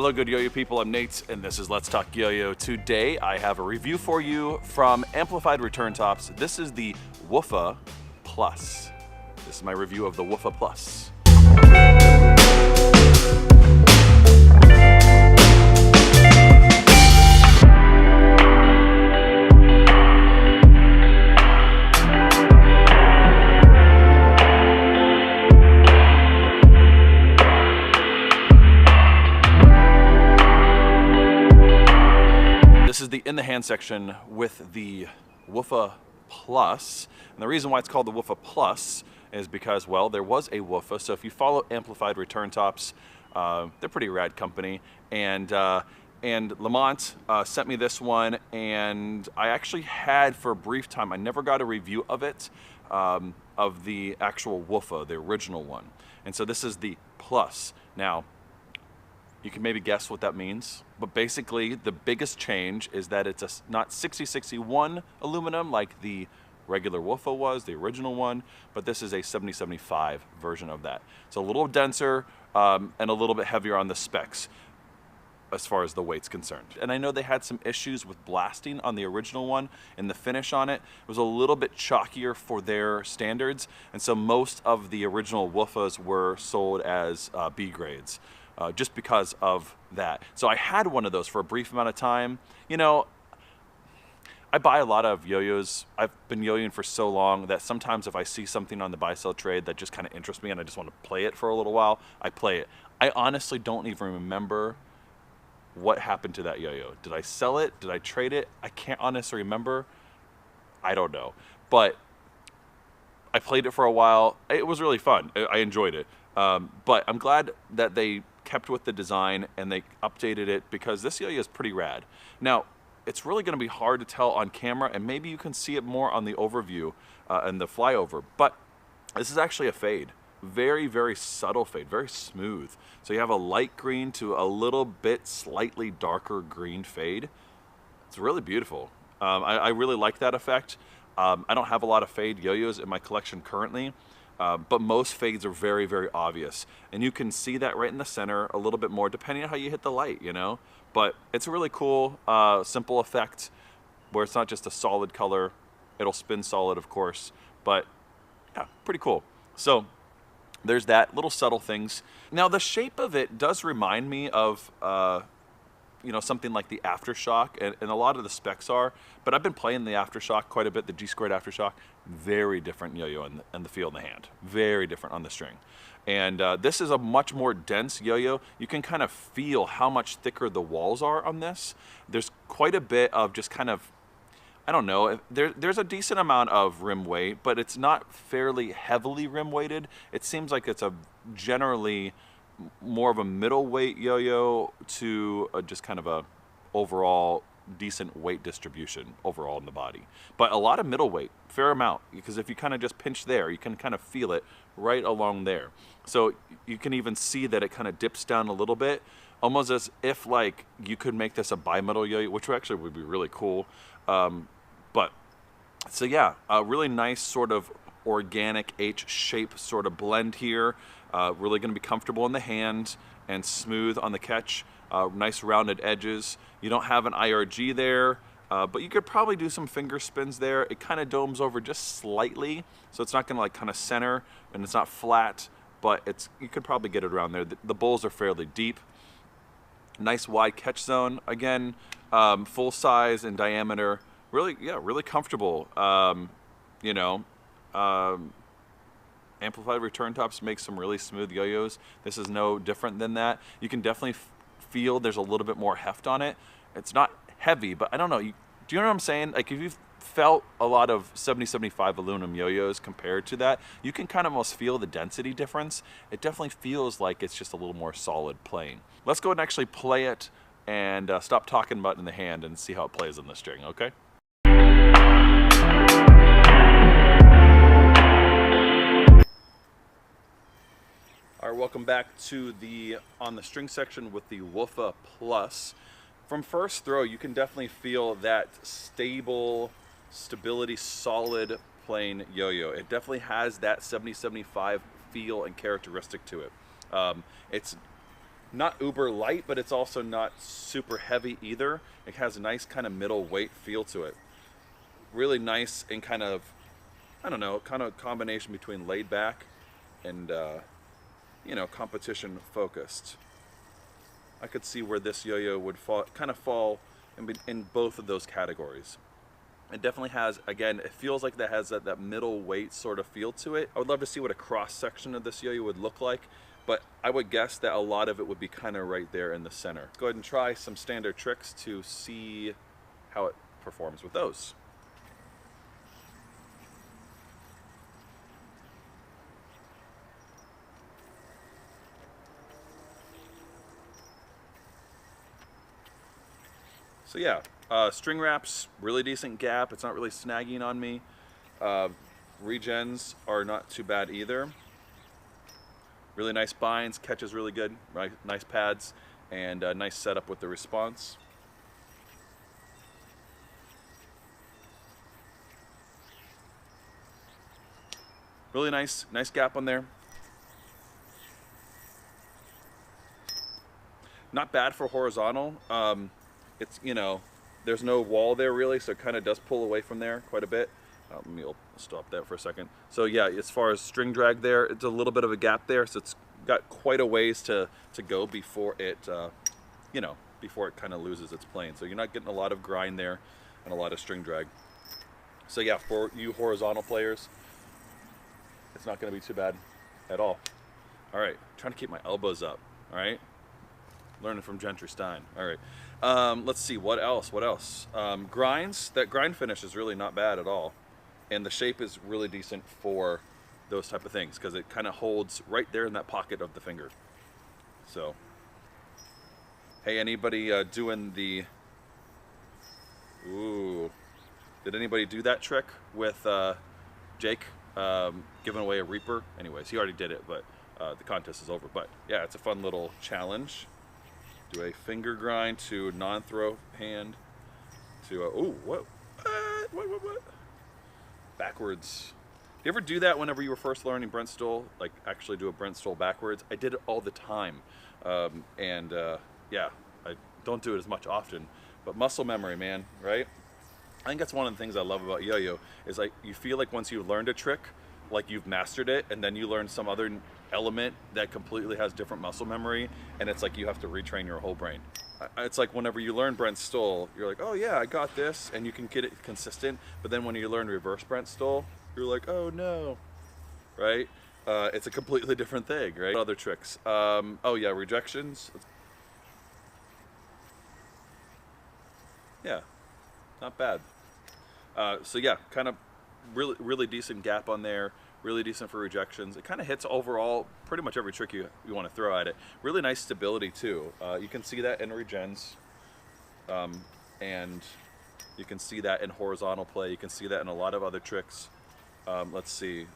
Hello good yo-yo people, I'm Nate and this is Let's Talk Yo-Yo. Today I have a review for you from Amplified Return Tops. This is the Woofa Plus. This is my review of the Woofa Plus. This is the in the hand section with the Woofa Plus, and the reason why it's called the Woofa Plus is because, well, there was a Woofa. So if you follow Amplified Return Tops, they're pretty rad company, and Lamont sent me this one, and I actually had for a brief time. I never got a review of it, of the actual Woofa, the original one, and so this is the Plus now. You can maybe guess what that means, but basically the biggest change is that it's not 6061 aluminum like the regular Woofa was, the original one, but this is a 7075 version of that. It's a little denser and a little bit heavier on the specs as far as the weight's concerned. And I know they had some issues with blasting on the original one, and the finish on it was a little bit chalkier for their standards, and so most of the original Woofas were sold as B grades. Just because of that. So I had one of those for a brief amount of time. You know, I buy a lot of yo-yos. I've been yo-yoing for so long that sometimes if I see something on the buy-sell trade that just kind of interests me and I just want to play it for a little while, I play it. I honestly don't even remember what happened to that yo-yo. Did I sell it? Did I trade it? I can't honestly remember. I don't know. But I played it for a while. It was really fun. I enjoyed it. But I'm glad that they kept with the design and they updated it, because this yo-yo is pretty rad. Now, it's really going to be hard to tell on camera, and maybe you can see it more on the overview and the flyover, but this is actually a fade. Very, very subtle fade, very smooth. So you have a light green to a little bit slightly darker green fade. It's really beautiful. I really like that effect. I don't have a lot of fade yo-yos in my collection currently, but most fades are very, very obvious. And you can see that right in the center a little bit more depending on how you hit the light, you know? But it's a really cool, simple effect where it's not just a solid color. It'll spin solid, of course, but yeah, pretty cool. So there's that, little subtle things. Now the shape of it does remind me of, you know, something like the Aftershock, and a lot of the specs are, but I've been playing the Aftershock quite a bit, the G-Squared Aftershock. Very different yo-yo in the feel in the hand. Very different on the string. And this is a much more dense yo-yo. You can kind of feel how much thicker the walls are on this. There's quite a bit of just kind of, I don't know, there's a decent amount of rim weight, but it's not fairly heavily rim weighted. It seems like it's a generally more of a middleweight yo-yo to just kind of a overall decent weight distribution overall in the body, but a lot of middleweight, fair amount, because if you kind of just pinch there, you can kind of feel it right along there. So you can even see that it kind of dips down a little bit, almost as if like you could make this a bimetal yo-yo, which actually would be really cool. But so yeah, a really nice sort of organic H shape sort of blend here. Really going to be comfortable in the hand and smooth on the catch. Nice rounded edges. You don't have an IRG there, but you could probably do some finger spins there. It kind of domes over just slightly, so it's not going to like kind of center, and it's not flat, but you could probably get it around there. The bowls are fairly deep. Nice wide catch zone. Again, full size and diameter. Really, yeah, really comfortable. You know, Amplified Return Tops make some really smooth yo-yos. This is no different than that. You can definitely feel there's a little bit more heft on it. It's not heavy, but I don't know. Do you know what I'm saying? Like if you've felt a lot of 7075 aluminum yo-yos compared to that, you can kind of almost feel the density difference. It definitely feels like it's just a little more solid playing. Let's go ahead and actually play it and stop talking about it in the hand and see how it plays on the string, okay? All right, welcome back to the on the string section with the Woofa Plus. From first throw, you can definitely feel that stability, solid playing yo-yo. It definitely has that 70-75 feel and characteristic to it. It's not uber light, but it's also not super heavy either. It has a nice kind of middle weight feel to it. Really nice and kind of, I don't know, kind of combination between laid back and, you know, competition focused. I could see where this yo-yo would kind of fall in both of those categories. It definitely has, again, it feels like that has that middle weight sort of feel to it. I would love to see what a cross section of this yo-yo would look like, but I would guess that a lot of it would be kind of right there in the center. Go ahead and try some standard tricks to see how it performs with those. So yeah, string wraps, really decent gap. It's not really snagging on me. Regens are not too bad either. Really nice binds, catches really good, right? Nice pads, and nice setup with the response. Really nice gap on there. Not bad for horizontal. It's, you know, there's no wall there really, so it kind of does pull away from there quite a bit. Let me stop that for a second. So yeah, as far as string drag there, it's a little bit of a gap there, so it's got quite a ways to go before it, you know, before it kind of loses its plane. So you're not getting a lot of grind there and a lot of string drag. So yeah, for you horizontal players, it's not going to be too bad at all. All right, trying to keep my elbows up. All right, learning from Gentry Stein. All right. Let's see, what else? Grinds, that grind finish is really not bad at all. And the shape is really decent for those type of things because it kind of holds right there in that pocket of the finger. So, hey, anybody doing the, ooh, did anybody do that trick with Jake giving away a Reaper? Anyways, he already did it, but the contest is over. But yeah, it's a fun little challenge. Do a finger grind to non-throw hand to oh, what? Backwards. You ever do that whenever you were first learning Brent Stoll? Like actually do a Brent Stoll backwards? I did it all the time. Yeah, I don't do it as much often, but muscle memory, man, right? I think that's one of the things I love about yo-yo is like you feel like once you've learned a trick, like you've mastered it, and then you learn some other element that completely has different muscle memory, and it's like you have to retrain your whole brain. It's like whenever you learn Brent Stoll, you're like, oh yeah, I got this, and you can get it consistent, but then when you learn reverse Brent Stoll, you're like, oh no, right? It's a completely different thing, right? Other tricks. Oh yeah, rejections. Yeah, not bad. So yeah, kind of really decent gap on there, really decent for rejections. It kind of hits overall pretty much every trick you want to throw at it. Really nice stability too. You can see that in regens, and you can see that in horizontal play. You can see that in a lot of other tricks. Let's see,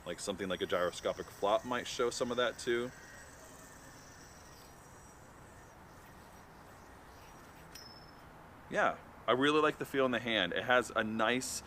like something like a gyroscopic flop might show some of that too. Yeah, I really like the feel in the hand. It has a nice,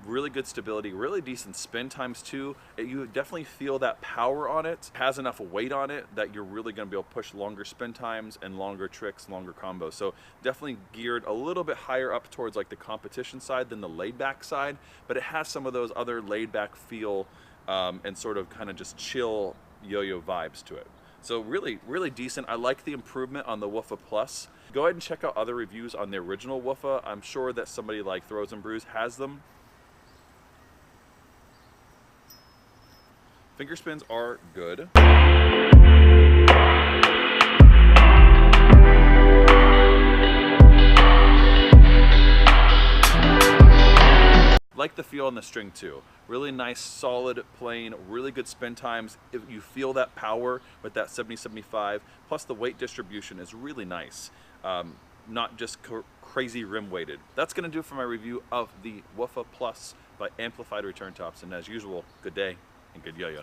really good stability, really decent spin times too. You definitely feel that power on it. It has enough weight on it that you're really going to be able to push longer spin times and longer tricks, longer combos. So definitely geared a little bit higher up towards like the competition side than the laid back side, but it has some of those other laid back feel and sort of kind of just chill yo-yo vibes to it. So really decent. I like the improvement on the Woofa Plus. Go ahead and check out other reviews on the original Woofa. I'm sure that somebody like Throws and Brews has them. Finger spins are good. Like the feel on the string too. Really nice, solid, plain, really good spin times. If you feel that power with that 70-75, plus the weight distribution is really nice. Not just crazy rim weighted. That's gonna do it for my review of the Woofa Plus by Amplified Return Tops. And as usual, good day and good yo-yo.